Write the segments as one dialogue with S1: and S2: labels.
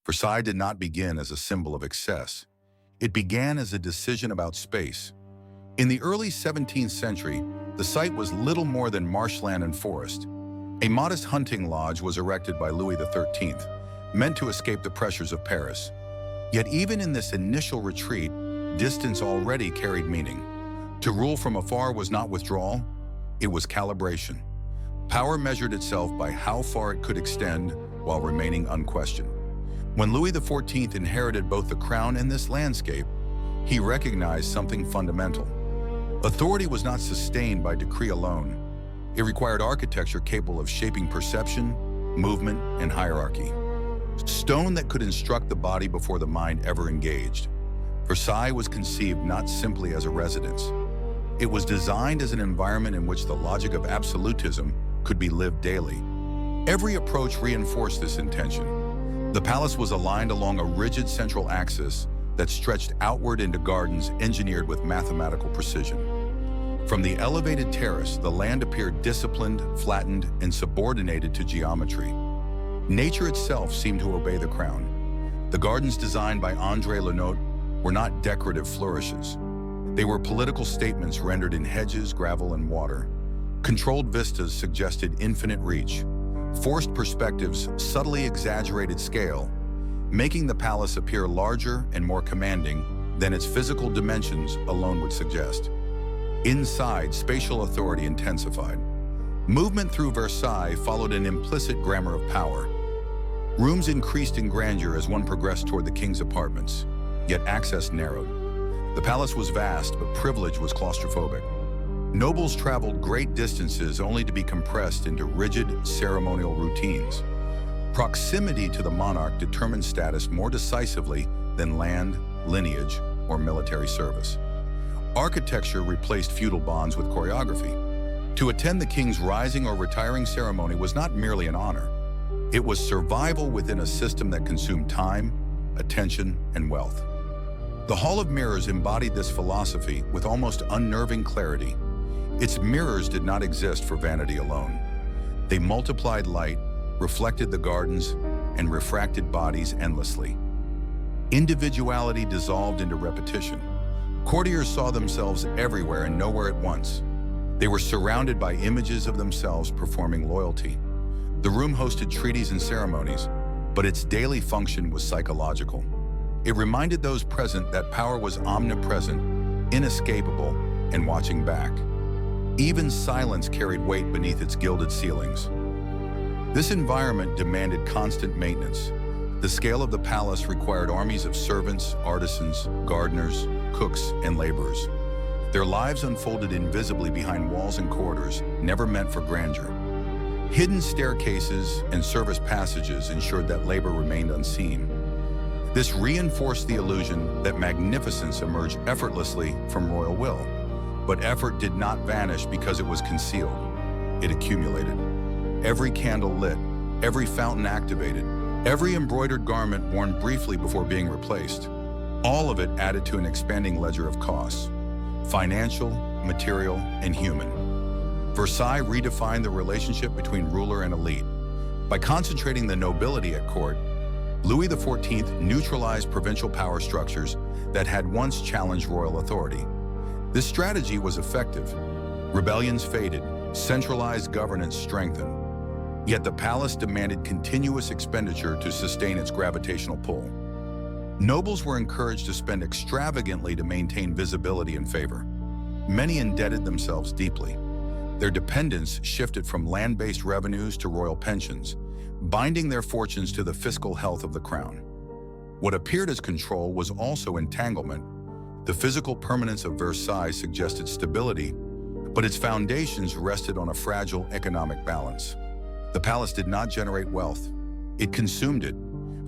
S1: Versailles did not begin as a symbol of excess. It began as a decision about space. In the early 17th century, the site was little more than marshland and forest. A modest hunting lodge was erected by Louis XIII, meant to escape the pressures of Paris. Yet even in this initial retreat, distance already carried meaning. To rule from afar was not withdrawal, it was calibration. Power measured itself by how far it could extend while remaining unquestioned. When Louis XIV inherited both the crown and this landscape, he recognized something fundamental. Authority was not sustained by decree alone. It required architecture capable of shaping perception, movement, and hierarchy. Stone that could instruct the body before the mind ever engaged. Versailles was conceived not simply as a residence. It was designed as an environment in which the logic of absolutism could be lived daily. Every approach reinforced this intention. The palace was aligned along a rigid central axis that stretched outward into gardens engineered with mathematical precision. From the elevated terrace, the land appeared disciplined, flattened, and subordinated to geometry. Nature itself seemed to obey the crown. The gardens designed by André Lenotre were not decorative flourishes. They were political statements rendered in hedges, gravel, and water. Controlled vistas suggested infinite reach. Forced perspectives subtly exaggerated scale, making the palace appear larger and more commanding than its physical dimensions alone would suggest. Inside, spatial authority intensified. Movement through Versailles followed an implicit grammar of power. Rooms increased in grandeur as one progressed toward the king's apartments, yet access narrowed. The palace was vast, but privilege was claustrophobic. Nobles traveled great distances only to be compressed into rigid ceremonial routines. Proximity to the monarch determined status more decisively than land, lineage, or military service. Architecture replaced feudal bonds with choreography. To attend the king's rising or retiring ceremony was not merely an honor. It was survival within a system that consumed time, attention, and wealth. The Hall of Mirrors embodied this philosophy with almost unnerving clarity. Its mirrors did not exist for vanity alone. They multiplied light, reflected the gardens, and refracted bodies endlessly. Individuality dissolved into repetition. Courtiers saw themselves everywhere and nowhere at once. They were surrounded by images of themselves performing loyalty. The room hosted treaties and ceremonies, but its daily function was psychological. It reminded those present that power was omnipresent, inescapable, and watching back. Even silence carried weight beneath its gilded ceilings. This environment demanded constant maintenance. The scale of the palace required armies of servants, artisans, gardeners, cooks, and laborers. Their lives unfolded invisibly behind walls and corridors, never meant for grandeur. Hidden staircases and service passages ensured that labor remained unseen. This reinforced the illusion that magnificence emerged effortlessly from royal will. But effort did not vanish because it was concealed. It accumulated. Every candle lit, every fountain activated, every embroidered garment worn briefly before being replaced. All of it added to an expanding ledger of costs, financial, material, and human. Versailles redefined the relationship between ruler and elite. By concentrating the nobility at court, Louis XIV neutralized provincial power structures that had once challenged royal authority. This strategy was effective. Rebellions faded, centralized governance strengthened. Yet the palace demanded continuous expenditure to sustain its gravitational pull. Nobles were encouraged to spend extravagantly to maintain visibility and favor. Many indebted themselves deeply. Their dependence shifted from land-based revenues to royal pensions, binding their fortunes to the fiscal health of the crown. What appeared as control was also entanglement. The physical permanence of Versailles suggested stability, but its foundations rested on a fragile economic balance. The palace did not generate wealth. It consumed it.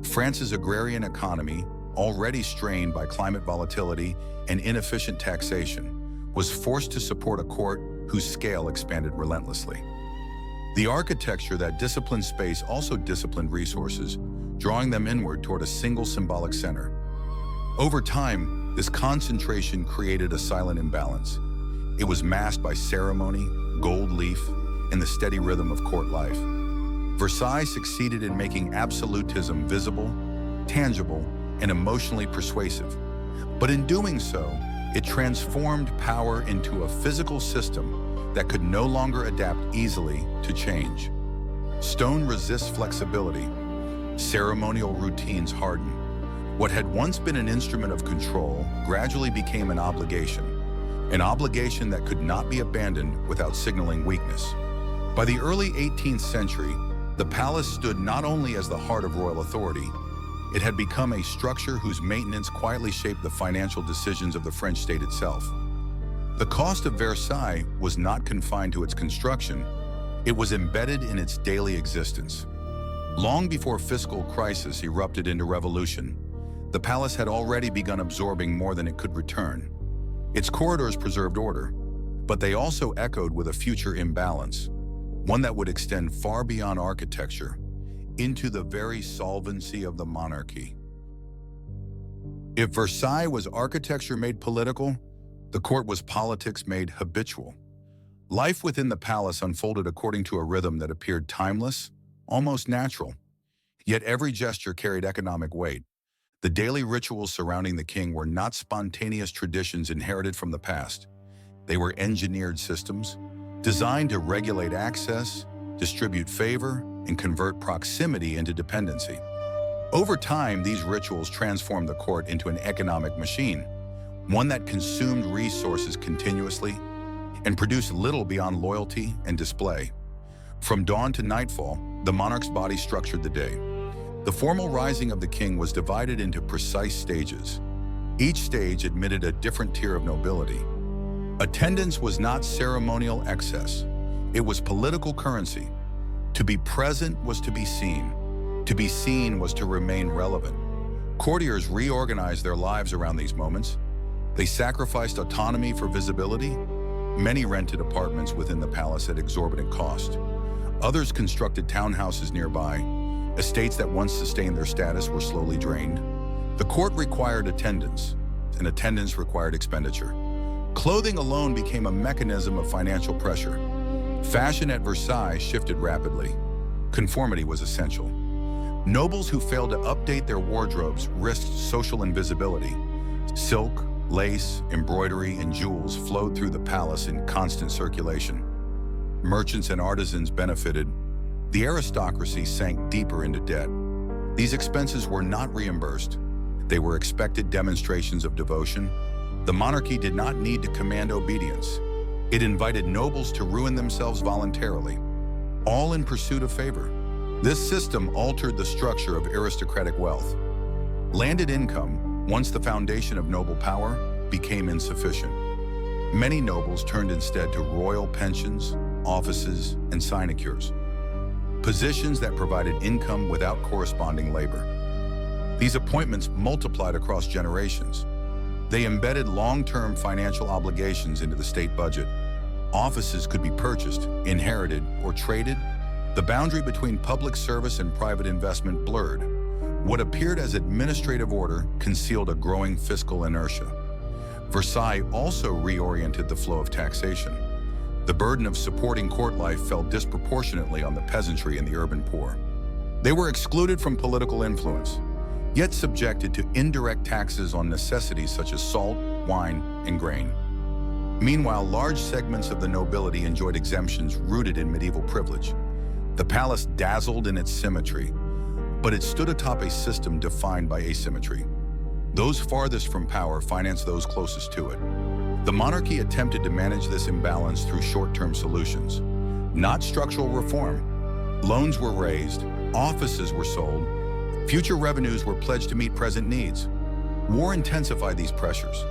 S1: France's agrarian economy, already strained by climate volatility and inefficient taxation, was forced to support a court whose scale expanded relentlessly. The architecture that disciplined space also disciplined resources, drawing them inward toward a single symbolic center. Over time, this concentration created a silent imbalance. It was masked by ceremony, gold leaf, and the steady rhythm of court life. Versailles succeeded in making absolutism visible, tangible, and emotionally persuasive. But in doing so, it transformed power into a physical system that could no longer adapt easily to change. Stone resists flexibility. Ceremonial routines harden. What had once been an instrument of control gradually became an obligation that could not be abandoned without signaling weakness. By the early 18th century, the palace stood not only as the heart of royal authority, it had become a structure whose maintenance quietly shaped the financial decisions of the French state itself. The cost of Versailles was not confined to its construction, it was embedded in its daily existence. Long before fiscal crisis erupted into revolution, the palace had already begun absorbing more than it could return. Its corridors preserved order, but they also echoed with a future imbalance, one that would extend far beyond architecture, into the very solvency of the monarchy. If Versailles was architecture made political, the court was politics made habitual. Life within the palace unfolded according to a rhythm that appeared timeless, almost natural. Yet every gesture carried economic weight. The daily rituals surrounding the king were not spontaneous traditions inherited from the past. They were engineered systems, designed to regulate access, distribute favor, and convert proximity into dependency. Over time, these rituals transformed the court into an economic machine, one that consumed resources continuously and produced little beyond loyalty and display. From dawn to nightfall, the monarch's body structured the day. The formal rising of the king was divided into precise stages. Each stage admitted a different tier of nobility. Attendance was not ceremonial excess. It was political currency. To be present was to be seen. To be seen was to remain relevant. Courtiers reorganized their lives around these moments. They sacrificed autonomy for visibility. Many rented apartments within the palace at exorbitant cost. Others constructed townhouses nearby. Estates that once sustained their status were slowly drained. The court required attendance, and attendance required expenditure. Clothing alone became a mechanism of financial pressure. Fashion at Versailles shifted rapidly. Conformity was essential. Nobles who failed to update their wardrobes risked social invisibility. Silk, lace, embroidery, and jewels flowed through the palace in constant circulation. Merchants and artisans benefited. The aristocracy sank deeper into debt. These expenses were not reimbursed. They were expected demonstrations of devotion. The monarchy did not need to command obedience. It invited nobles to ruin themselves voluntarily, all in pursuit of favor. This system altered the structure of aristocratic wealth. Landed income, once the foundation of noble power, became insufficient. Many nobles turned instead to royal pensions, offices, and sinecures, positions that provided income without corresponding labor. These appointments multiplied across generations. They embedded long-term financial obligations into the state budget. Offices could be purchased, inherited, or traded. The boundary between public service and private investment blurred. What appeared as administrative order concealed a growing fiscal inertia. Versailles also reoriented the flow of taxation. The burden of supporting court life fell disproportionately on the peasantry and the urban poor. They were excluded from political influence, yet subjected to indirect taxes on necessities such as salt, wine, and grain. Meanwhile, large segments of the nobility enjoyed exemptions rooted in medieval privilege. The palace dazzled in its symmetry, but it stood atop a system defined by asymmetry. Those farthest from power financed those closest to it. The monarchy attempted to manage this imbalance through short-term solutions, not structural reform. Loans were raised, offices were sold, future revenues were pledged to meet present needs. War intensified these pressures,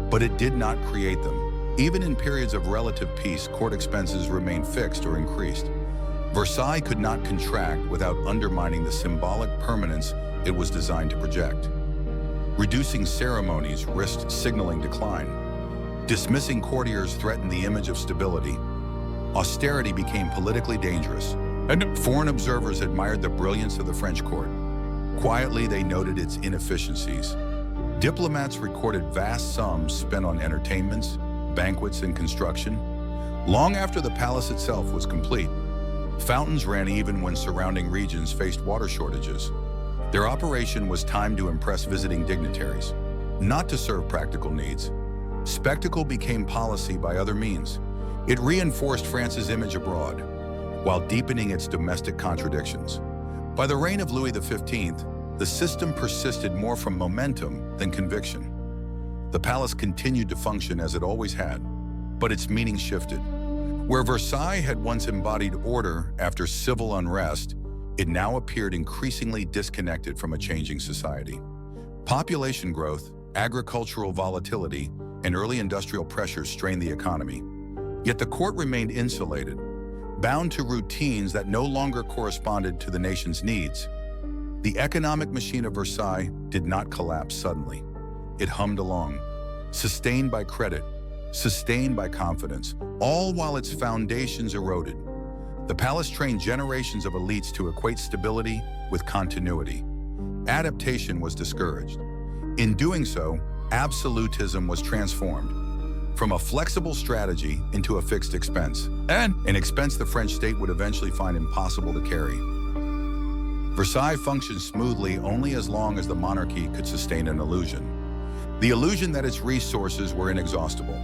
S1: but it did not create them. Even in periods of relative peace, court expenses remained fixed or increased. Versailles could not contract without undermining the symbolic permanence it was designed to project. Reducing ceremonies risked signaling decline. Dismissing courtiers threatened the image of stability. Austerity became politically dangerous, and foreign observers admired the brilliance of the French court. Quietly, they noted its inefficiencies. Diplomats recorded vast sums spent on entertainments, banquets, and construction. Long after the palace itself was complete, fountains ran even when surrounding regions faced water shortages. Their operation was timed to impress visiting dignitaries, not to serve practical needs. Spectacle became policy by other means. It reinforced France's image abroad, while deepening its domestic contradictions. By the reign of Louis XV, the system persisted more from momentum than conviction. The palace continued to function as it always had, but its meaning shifted. Where Versailles had once embodied order after civil unrest, it now appeared increasingly disconnected from a changing society. Population growth, agricultural volatility, and early industrial pressures strained the economy. Yet the court remained insulated, bound to routines that no longer corresponded to the nation's needs. The economic machine of Versailles did not collapse suddenly. It hummed along, sustained by credit, sustained by confidence, all while its foundations eroded. The palace trained generations of elites to equate stability with continuity. Adaptation was discouraged. In doing so, absolutism was transformed from a flexible strategy into a fixed expense, and an expense the French state would eventually find impossible to carry. Versailles functioned smoothly only as long as the monarchy could sustain an illusion. The illusion that its resources were inexhaustible.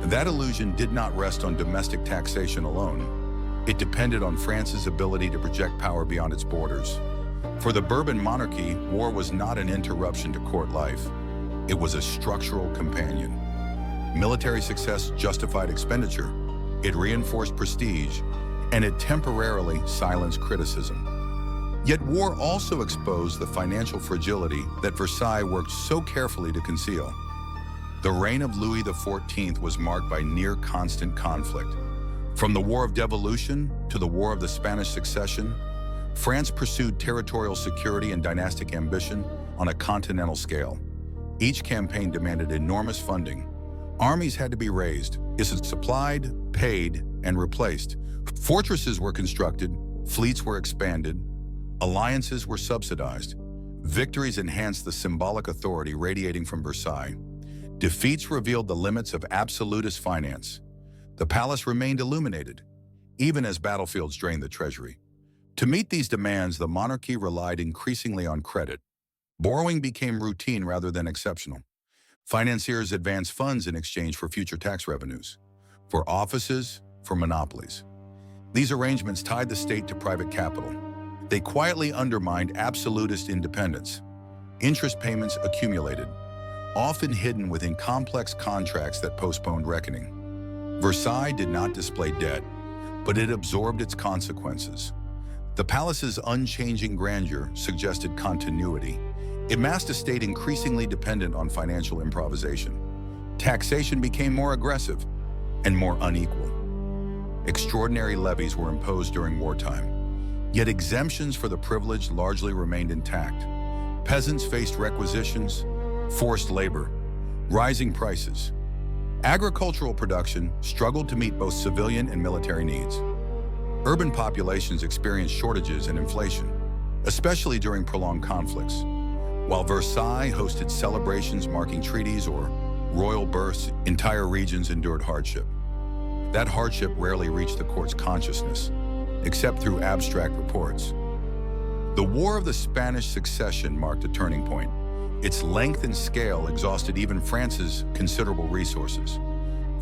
S1: That illusion did not rest on domestic taxation alone. It depended on France's ability to project power beyond its borders. For the Bourbon monarchy, war was not an interruption to court life. It was a structural companion. Military success justified expenditure, it reinforced prestige, and it temporarily silenced criticism. Yet war also exposed the financial fragility that Versailles worked so carefully to conceal. The reign of Louis XIV was marked by near-constant conflict. From the War of Devolution to the War of the Spanish Succession, France pursued territorial security and dynastic ambition on a continental scale. Each campaign demanded enormous funding. Armies had to be raised, supplied, paid, and replaced. Fortresses were constructed, fleets were expanded, alliances were subsidized. Victories enhanced the symbolic authority radiating from Versailles. Defeats revealed the limits of absolutist finance. The palace remained illuminated, even as battlefields drained the treasury. To meet these demands, the monarchy relied increasingly on credit. Borrowing became routine rather than exceptional. Financiers advanced funds in exchange for future tax revenues, for offices, for monopolies. These arrangements tied the state to private capital. They quietly undermined absolutist independence. Interest payments accumulated, often hidden within complex contracts that postponed reckoning. Versailles did not display debt, but it absorbed its consequences. The palace's unchanging grandeur suggested continuity. It masked a state increasingly dependent on financial improvisation. Taxation became more aggressive and more unequal. Extraordinary levies were imposed during wartime, yet exemptions for the privileged largely remained intact. Peasants faced requisitions, forced labor, rising prices. Agricultural production struggled to meet both civilian and military needs. Urban populations experienced shortages and inflation, especially during prolonged conflicts. While Versailles hosted celebrations marking treaties or royal births, entire regions endured hardship. That hardship rarely reached the court's consciousness, except through abstract reports. The War of the Spanish Succession marked a turning point. Its length and scale exhausted even France's considerable resources.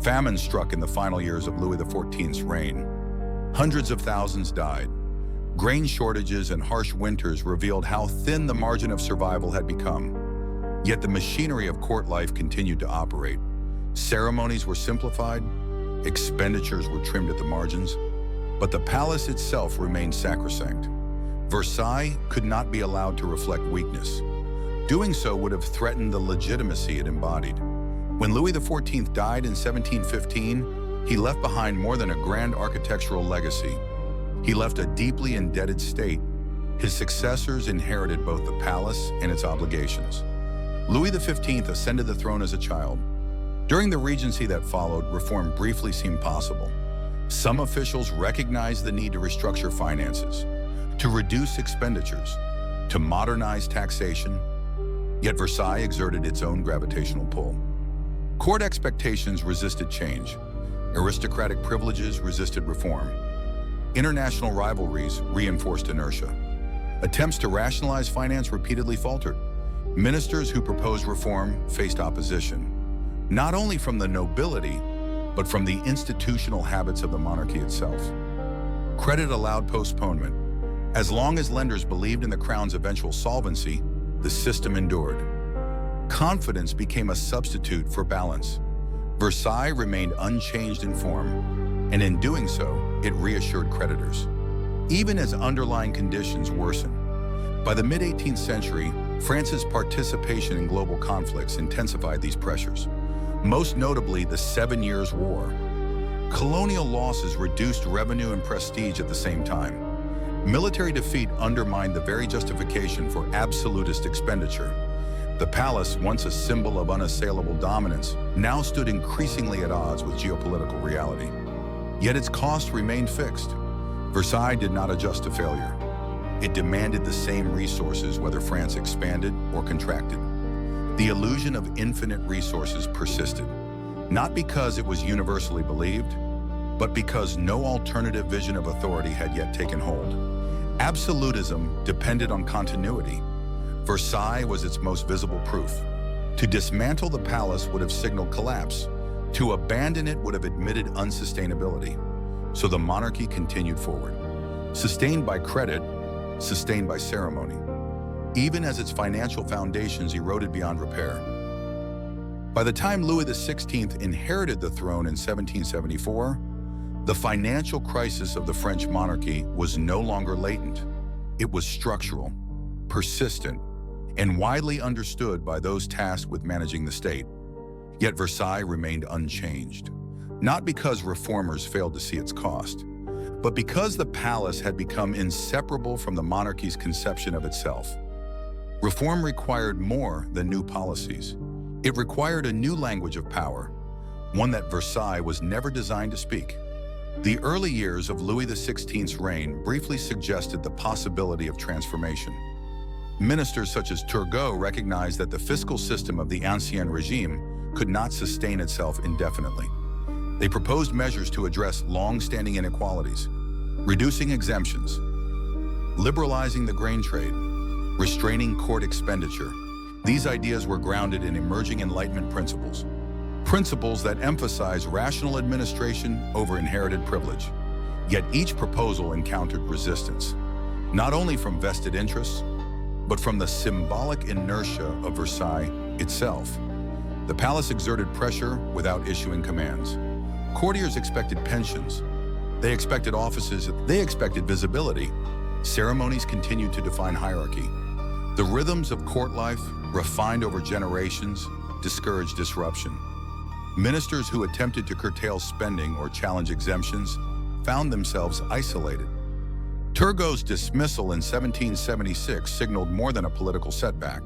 S1: Famine struck in the final years of Louis XIV's reign. Hundreds of thousands died. Grain shortages and harsh winters revealed how thin the margin of survival had become. Yet the machinery of court life continued to operate. Ceremonies were simplified, expenditures were trimmed at the margins, but the palace itself remained sacrosanct. Versailles could not be allowed to reflect weakness. Doing so would have threatened the legitimacy it embodied. When Louis XIV died in 1715, he left behind more than a grand architectural legacy. He left a deeply indebted state. His successors inherited both the palace and its obligations. Louis XV ascended the throne as a child. During the regency that followed, reform briefly seemed possible. Some officials recognized the need to restructure finances, to reduce expenditures, to modernize taxation. Yet Versailles exerted its own gravitational pull. Court expectations resisted change. Aristocratic privileges resisted reform. International rivalries reinforced inertia. Attempts to rationalize finance repeatedly faltered. Ministers who proposed reform faced opposition, not only from the nobility, but from the institutional habits of the monarchy itself. Credit allowed postponement. As long as lenders believed in the crown's eventual solvency, the system endured. Confidence became a substitute for balance. Versailles remained unchanged in form, and in doing so, it reassured creditors. Even as underlying conditions worsened. By the mid-18th century, France's participation in global conflicts intensified these pressures, most notably the 7 Years' War. Colonial losses reduced revenue and prestige at the same time. Military defeat undermined the very justification for absolutist expenditure. The palace, once a symbol of unassailable dominance, now stood increasingly at odds with geopolitical reality. Yet its cost remained fixed. Versailles did not adjust to failure. It demanded the same resources whether France expanded or contracted. The illusion of infinite resources persisted, not because it was universally believed, but because no alternative vision of authority had yet taken hold. Absolutism depended on continuity. Versailles was its most visible proof. To dismantle the palace would have signaled collapse. To abandon it would have admitted unsustainability. So the monarchy continued forward, sustained by credit, sustained by ceremony, even as its financial foundations eroded beyond repair. By the time Louis XVI inherited the throne in 1774, the financial crisis of the French monarchy was no longer latent. It was structural, persistent, and widely understood by those tasked with managing the state. Yet Versailles remained unchanged, not because reformers failed to see its cost, but because the palace had become inseparable from the monarchy's conception of itself. Reform required more than new policies. It required a new language of power, one that Versailles was never designed to speak. The early years of Louis XVI's reign briefly suggested the possibility of transformation. Ministers such as Turgot recognized that the fiscal system of the Ancien Regime could not sustain itself indefinitely. They proposed measures to address long-standing inequalities, reducing exemptions, liberalizing the grain trade, restraining court expenditure. These ideas were grounded in emerging Enlightenment principles that emphasize rational administration over inherited privilege. Yet each proposal encountered resistance, not only from vested interests, but from the symbolic inertia of Versailles itself. The palace exerted pressure without issuing commands. Courtiers expected pensions. They expected offices. They expected visibility. Ceremonies continued to define hierarchy. The rhythms of court life, refined over generations, discouraged disruption. Ministers who attempted to curtail spending or challenge exemptions found themselves isolated. Turgot's dismissal in 1776 signaled more than a political setback.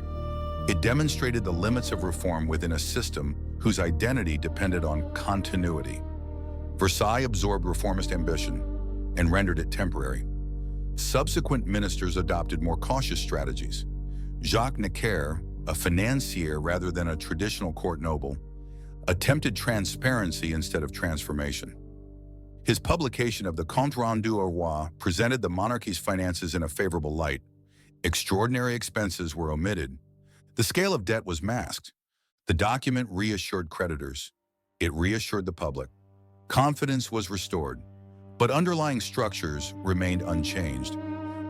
S1: It demonstrated the limits of reform within a system whose identity depended on continuity. Versailles absorbed reformist ambition and rendered it temporary. Subsequent ministers adopted more cautious strategies. Jacques Necker, a financier rather than a traditional court noble, attempted transparency instead of transformation. His publication of the Compte Rendu au Roi presented the monarchy's finances in a favorable light. Extraordinary expenses were omitted. The scale of debt was masked. The document reassured creditors. It reassured the public. Confidence was restored, but underlying structures remained unchanged.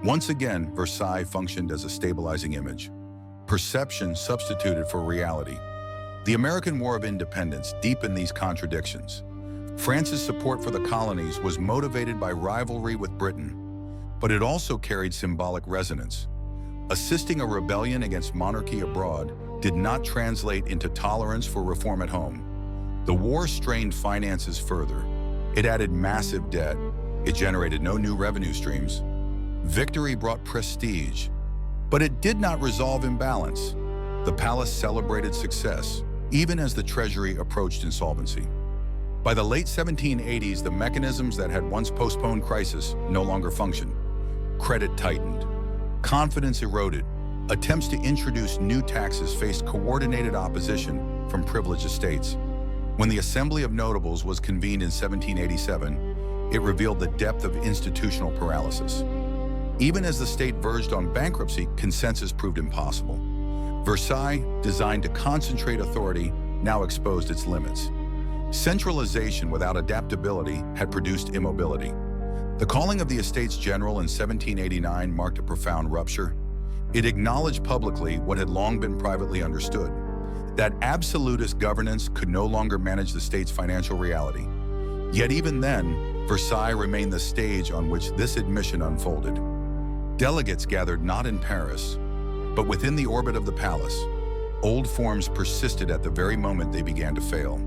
S1: Once again, Versailles functioned as a stabilizing image. Perception substituted for reality. The American War of Independence deepened these contradictions. France's support for the colonies was motivated by rivalry with Britain, but it also carried symbolic resonance. Assisting a rebellion against monarchy abroad did not translate into tolerance for reform at home. The war strained finances further. It added massive debt. It generated no new revenue streams. Victory brought prestige, but it did not resolve imbalance. The palace celebrated success, even as the treasury approached insolvency. By the late 1780s, the mechanisms that had once postponed crisis no longer functioned. Credit tightened. Confidence eroded. Attempts to introduce new taxes faced coordinated opposition from privileged estates. When the Assembly of Notables was convened in 1787, it revealed the depth of institutional paralysis. Even as the state verged on bankruptcy, consensus proved impossible. Versailles, designed to concentrate authority, now exposed its limits. Centralization without adaptability had produced immobility. The calling of the Estates General in 1789 marked a profound rupture. It acknowledged publicly what had long been privately understood, that absolutist governance could no longer manage the state's financial reality. Yet even then, Versailles remained the stage on which this admission unfolded. Delegates gathered not in Paris, but within the orbit of the palace. Old forms persisted at the very moment they began to fail.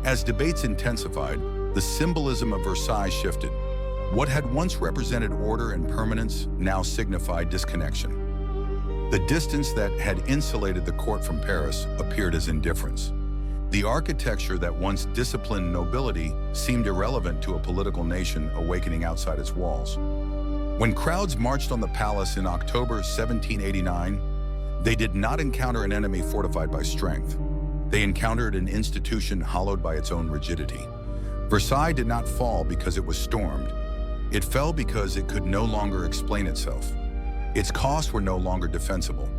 S1: As debates intensified, the symbolism of Versailles shifted. What had once represented order and permanence now signified disconnection. The distance that had insulated the court from Paris appeared as indifference. The architecture that once disciplined nobility seemed irrelevant to a political nation awakening outside its walls. When crowds marched on the palace in October 1789, they did not encounter an enemy fortified by strength. They encountered an institution hollowed by its own rigidity. Versailles did not fall because it was stormed. It fell because it could no longer explain itself. Its costs were no longer defensible.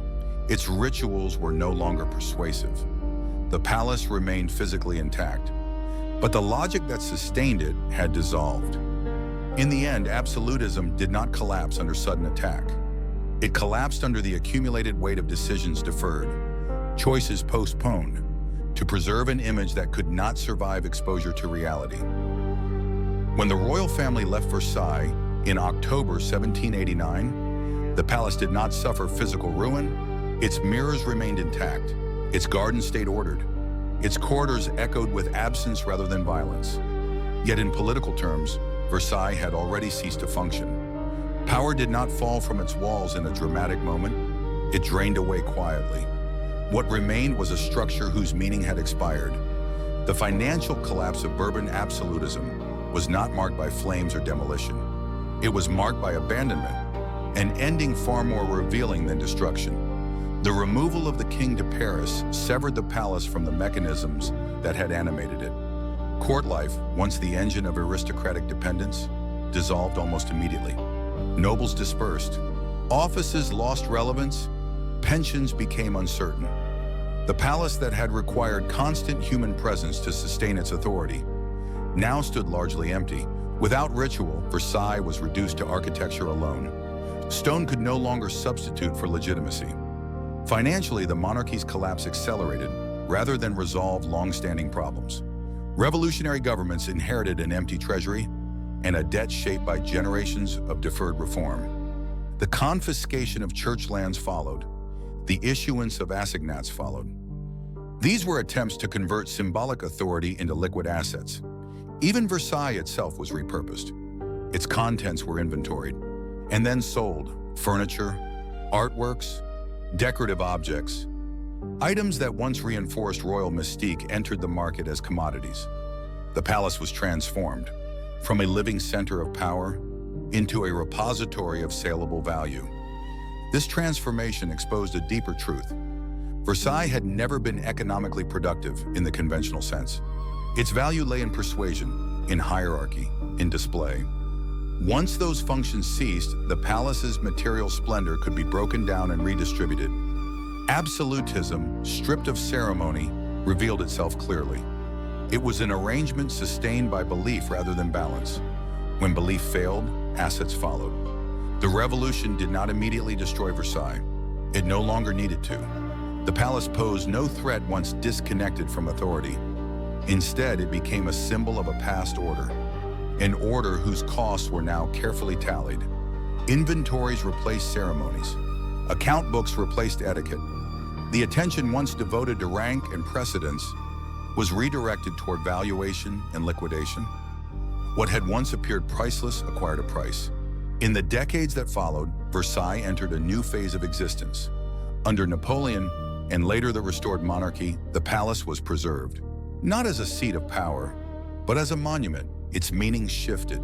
S1: Its rituals were no longer persuasive. The palace remained physically intact, but the logic that sustained it had dissolved. In the end, absolutism did not collapse under sudden attack. It collapsed under the accumulated weight of decisions deferred, choices postponed, to preserve an image that could not survive exposure to reality. When the royal family left Versailles in October 1789, the palace did not suffer physical ruin. Its mirrors remained intact. Its gardens stayed ordered. Its corridors echoed with absence rather than violence. Yet in political terms, Versailles had already ceased to function. Power did not fall from its walls in a dramatic moment. It drained away quietly. What remained was a structure whose meaning had expired. The financial collapse of Bourbon absolutism was not marked by flames or demolition. It was marked by abandonment, an ending far more revealing than destruction. The removal of the king to Paris severed the palace from the mechanisms that had animated it. Court life, once the engine of aristocratic dependence, dissolved almost immediately. Nobles dispersed. Offices lost relevance. Pensions became uncertain. The palace that had required constant human presence to sustain its authority now stood largely empty. Without ritual, Versailles was reduced to architecture alone. Stone could no longer substitute for legitimacy. Financially, the monarchy's collapse accelerated rather than resolve long-standing problems. Revolutionary governments inherited an empty treasury and a debt shaped by generations of deferred reform. The confiscation of church lands followed. The issuance of assignats followed. These were attempts to convert symbolic authority into liquid assets. Even Versailles itself was repurposed. Its contents were inventoried and then sold. Furniture, artworks, decorative objects. Items that once reinforced royal mystique entered the market as commodities. The palace was transformed from a living center of power into a repository of saleable value. This transformation exposed a deeper truth. Versailles had never been economically productive in the conventional sense. Its value lay in persuasion, in hierarchy, in display. Once those functions ceased, the palace's material splendor could be broken down and redistributed. Absolutism, stripped of ceremony, revealed itself clearly. It was an arrangement sustained by belief rather than balance. When belief failed, assets followed. The revolution did not immediately destroy Versailles. It no longer needed to. The palace posed no threat once disconnected from authority. Instead, it became a symbol of a past order, an order whose costs were now carefully tallied. Inventories replaced ceremonies. Account books replaced etiquette. The attention once devoted to rank and precedence was redirected toward valuation and liquidation. What had once appeared priceless acquired a price. In the decades that followed, Versailles entered a new phase of existence. Under Napoleon, and later the restored monarchy, the palace was preserved. Not as a seat of power, but as a monument. Its meaning shifted.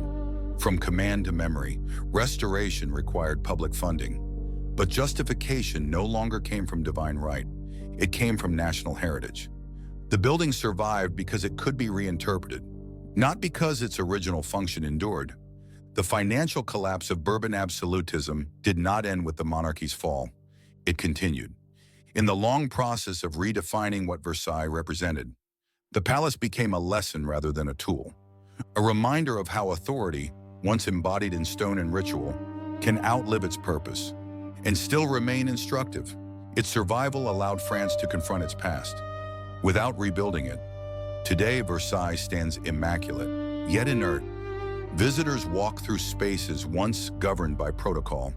S1: From command to memory, restoration required public funding. But justification no longer came from divine right. It came from national heritage. The building survived because it could be reinterpreted, not because its original function endured. The financial collapse of Bourbon absolutism did not end with the monarchy's fall. It continued. In the long process of redefining what Versailles represented, the palace became a lesson rather than a tool, a reminder of how authority, once embodied in stone and ritual, can outlive its purpose and still remain instructive. Its survival allowed France to confront its past, without rebuilding it. Today, Versailles stands immaculate, yet inert. Visitors walk through spaces once governed by protocol.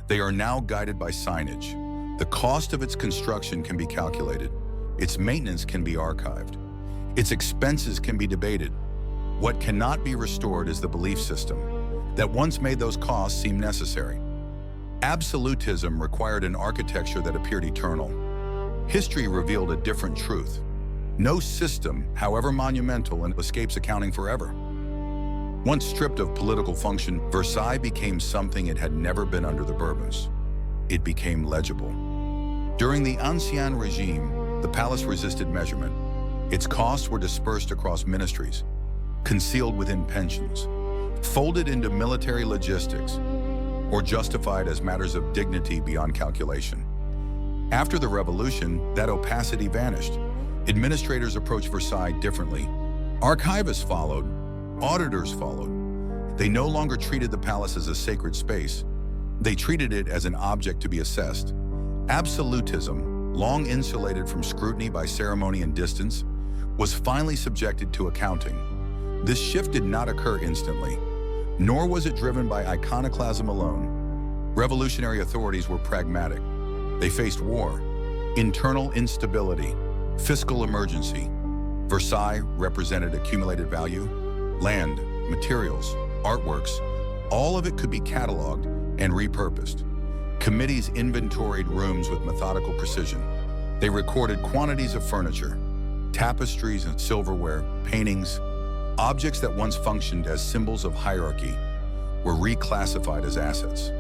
S1: They are now guided by signage. The cost of its construction can be calculated. Its maintenance can be archived. Its expenses can be debated. What cannot be restored is the belief system that once made those costs seem necessary. Absolutism required an architecture that appeared eternal. History revealed a different truth. No system, however monumental, escapes accounting forever. Once stripped of political function, Versailles became something it had never been under the Bourbons. It became legible. During the Ancien regime, the palace resisted measurement. Its costs were dispersed across ministries, concealed within pensions, folded into military logistics, or justified as matters of dignity beyond calculation. After the revolution, that opacity vanished. Administrators approached Versailles differently. Archivists followed. Auditors followed. They no longer treated the palace as a sacred space. They treated it as an object to be assessed. Absolutism, long insulated from scrutiny by ceremony and distance, was finally subjected to accounting. This shift did not occur instantly, nor was it driven by iconoclasm alone. Revolutionary authorities were pragmatic. They faced war, internal instability, fiscal emergency. Versailles represented accumulated value, land, materials, artworks. All of it could be cataloged and repurposed. Committees inventoried rooms with methodical precision. They recorded quantities of furniture, tapestries and silverware, paintings. Objects that once functioned as symbols of hierarchy were reclassified as assets.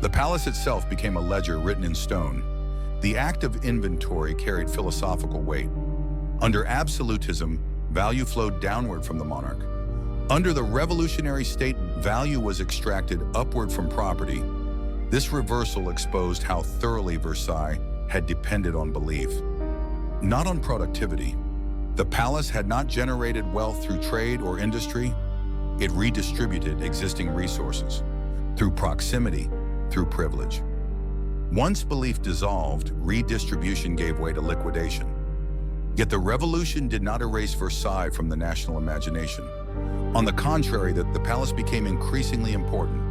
S1: The palace itself became a ledger written in stone. The act of inventory carried philosophical weight. Under absolutism, value flowed downward from the monarch. Under the revolutionary state, value was extracted upward from property. This reversal exposed how thoroughly Versailles had depended on belief, not on productivity. The palace had not generated wealth through trade or industry. It redistributed existing resources through proximity, through privilege. Once belief dissolved, redistribution gave way to liquidation. Yet the revolution did not erase Versailles from the national imagination. On the contrary, the palace became increasingly important.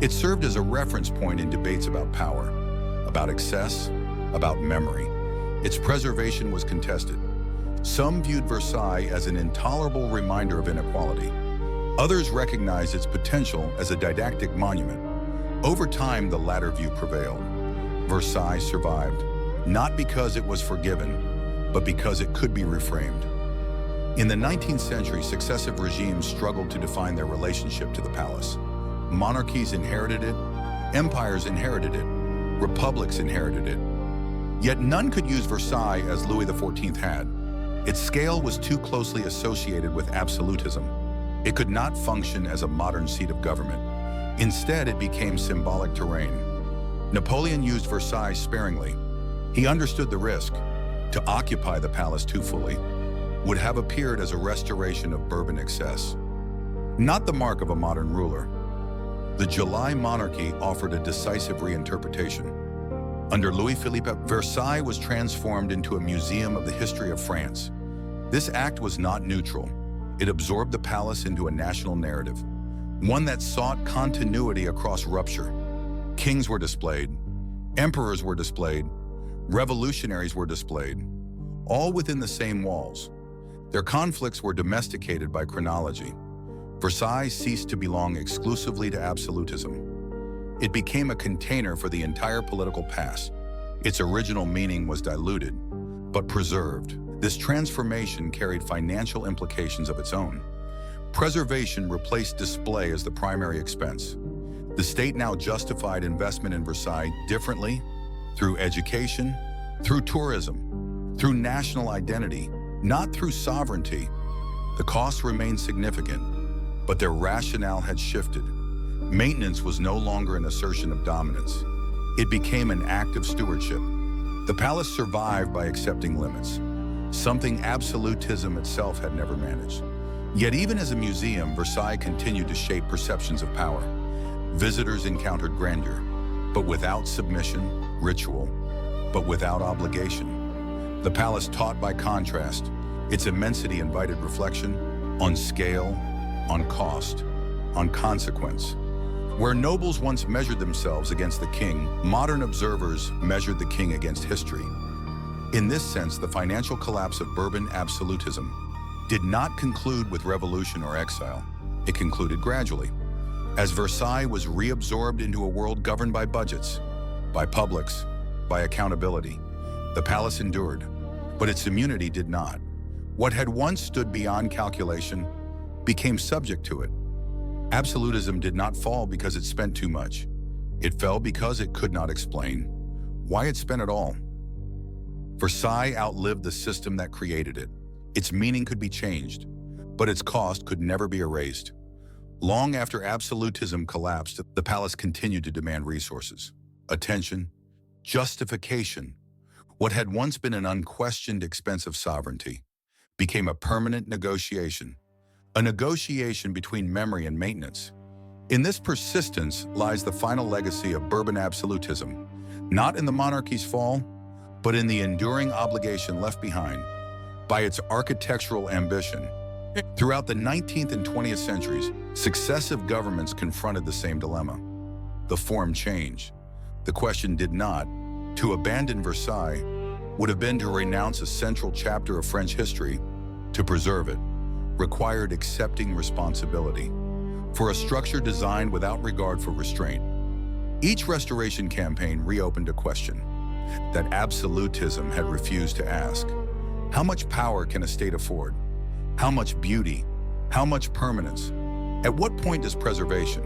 S1: It served as a reference point in debates about power, about excess, about memory. Its preservation was contested. Some viewed Versailles as an intolerable reminder of inequality. Others recognized its potential as a didactic monument. Over time, the latter view prevailed. Versailles survived, not because it was forgiven, but because it could be reframed. In the 19th century, successive regimes struggled to define their relationship to the palace. Monarchies inherited it, empires inherited it, republics inherited it. Yet none could use Versailles as Louis XIV had. Its scale was too closely associated with absolutism. It could not function as a modern seat of government. Instead, it became symbolic terrain. Napoleon used Versailles sparingly. He understood the risk. To occupy the palace too fully would have appeared as a restoration of Bourbon excess, not the mark of a modern ruler. The July monarchy offered a decisive reinterpretation. Under Louis-Philippe, Versailles was transformed into a museum of the history of France. This act was not neutral. It absorbed the palace into a national narrative, one that sought continuity across rupture. Kings were displayed, emperors were displayed, revolutionaries were displayed, all within the same walls. Their conflicts were domesticated by chronology. Versailles ceased to belong exclusively to absolutism. It became a container for the entire political past. Its original meaning was diluted, but preserved. This transformation carried financial implications of its own. Preservation replaced display as the primary expense. The state now justified investment in Versailles differently, through education, through tourism, through national identity, not through sovereignty. The costs remained significant, but their rationale had shifted. Maintenance was no longer an assertion of dominance. It became an act of stewardship. The palace survived by accepting limits, something absolutism itself had never managed. Yet even as a museum, Versailles continued to shape perceptions of power. Visitors encountered grandeur, but without submission, ritual, but without obligation. The palace taught by contrast. Its immensity invited reflection on scale, on cost, on consequence. Where nobles once measured themselves against the king, modern observers measured the king against history. In this sense, the financial collapse of Bourbon absolutism did not conclude with revolution or exile. It concluded gradually. As Versailles was reabsorbed into a world governed by budgets, by publics, by accountability, the palace endured, but its immunity did not. What had once stood beyond calculation became subject to it. Absolutism did not fall because it spent too much. It fell because it could not explain why it spent it all. Versailles outlived the system that created it. Its meaning could be changed, but its cost could never be erased. Long after absolutism collapsed, the palace continued to demand resources, attention, justification. What had once been an unquestioned expense of sovereignty became a permanent negotiation, a negotiation between memory and maintenance. In this persistence lies the final legacy of Bourbon absolutism, not in the monarchy's fall, but in the enduring obligation left behind by its architectural ambition. Throughout the 19th and 20th centuries, successive governments confronted the same dilemma. The form changed. The question did not. To abandon Versailles would have been to renounce a central chapter of French history. To preserve it required accepting responsibility for a structure designed without regard for restraint. Each restoration campaign reopened a question that absolutism had refused to ask. How much power can a state afford? How much beauty? How much permanence? At what point does preservation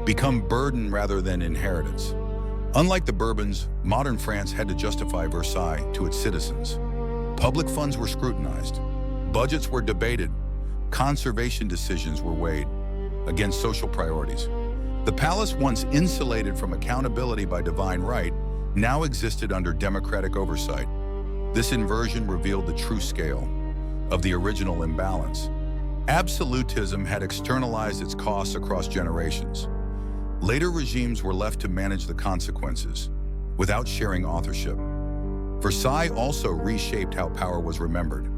S1: become burden rather than inheritance? Unlike the Bourbons, modern France had to justify Versailles to its citizens. Public funds were scrutinized, budgets were debated, conservation decisions were weighed against social priorities. The palace, once insulated from accountability by divine right, now existed under democratic oversight. This inversion revealed the true scale of the original imbalance. Absolutism had externalized its costs across generations. Later regimes were left to manage the consequences without sharing authorship. Versailles also reshaped how power was remembered.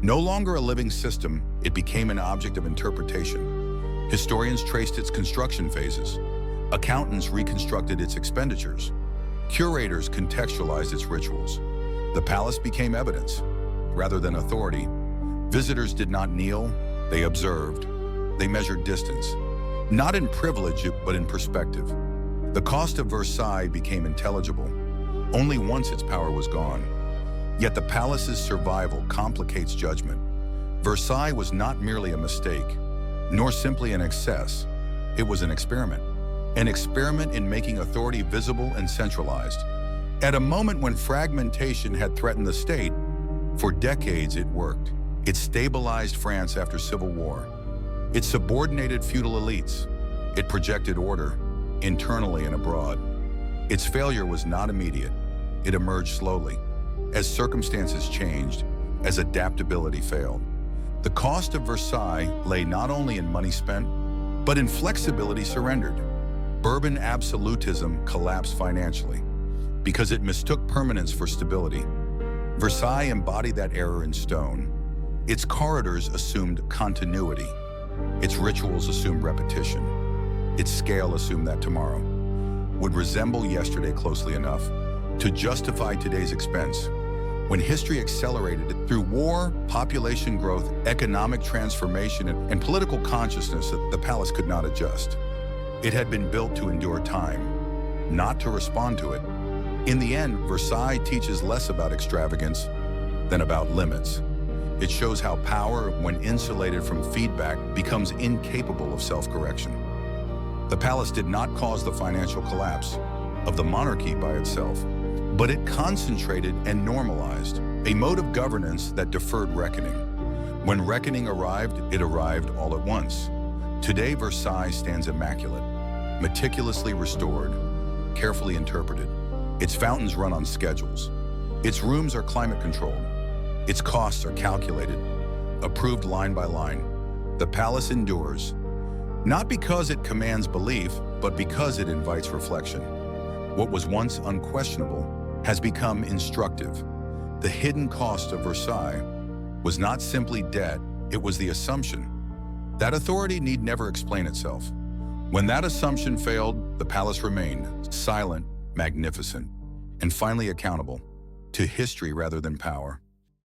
S1: No longer a living system, it became an object of interpretation. Historians traced its construction phases. Accountants reconstructed its expenditures. Curators contextualized its rituals. The palace became evidence rather than authority. Visitors did not kneel, they observed. They measured distance, not in privilege, but in perspective. The cost of Versailles became intelligible only once its power was gone. Yet the palace's survival complicates judgment. Versailles was not merely a mistake, nor simply an excess. It was an experiment in making authority visible and centralized. At a moment when fragmentation had threatened the state, for decades it worked. It stabilized France after civil war. It subordinated feudal elites. It projected order, internally and abroad. Its failure was not immediate. It emerged slowly, as circumstances changed, as adaptability failed. The cost of Versailles lay not only in money spent, but in flexibility surrendered. Bourbon absolutism collapsed financially because it mistook permanence for stability. Versailles embodied that error in stone. Its corridors assumed continuity. Its rituals assumed repetition. Its scale assumed that tomorrow would resemble yesterday closely enough to justify today's expense. When history accelerated it through war, population growth, economic transformation, and political consciousness, the palace could not adjust. It had been built to endure time, not to respond to it. In the end, Versailles teaches less about extravagance than about limits. It shows how power, when insulated from feedback, becomes incapable of self-correction. The palace did not cause the financial collapse of the monarchy by itself, but it concentrated and normalized a mode of governance that deferred reckoning. When reckoning arrived, it arrived all at once. Today, Versailles stands immaculate, meticulously restored, carefully interpreted. Its fountains run on schedules. Its rooms are climate-controlled. Its costs are calculated, approved line by line. The palace endures, not because it commands belief, but because it invites reflection. What was once unquestionable has become instructive. The hidden cost of Versailles was not simply debt, it was the assumption that authority need never explain itself. When that assumption failed, the palace remained silent, magnificent, and finally accountable to history rather than power.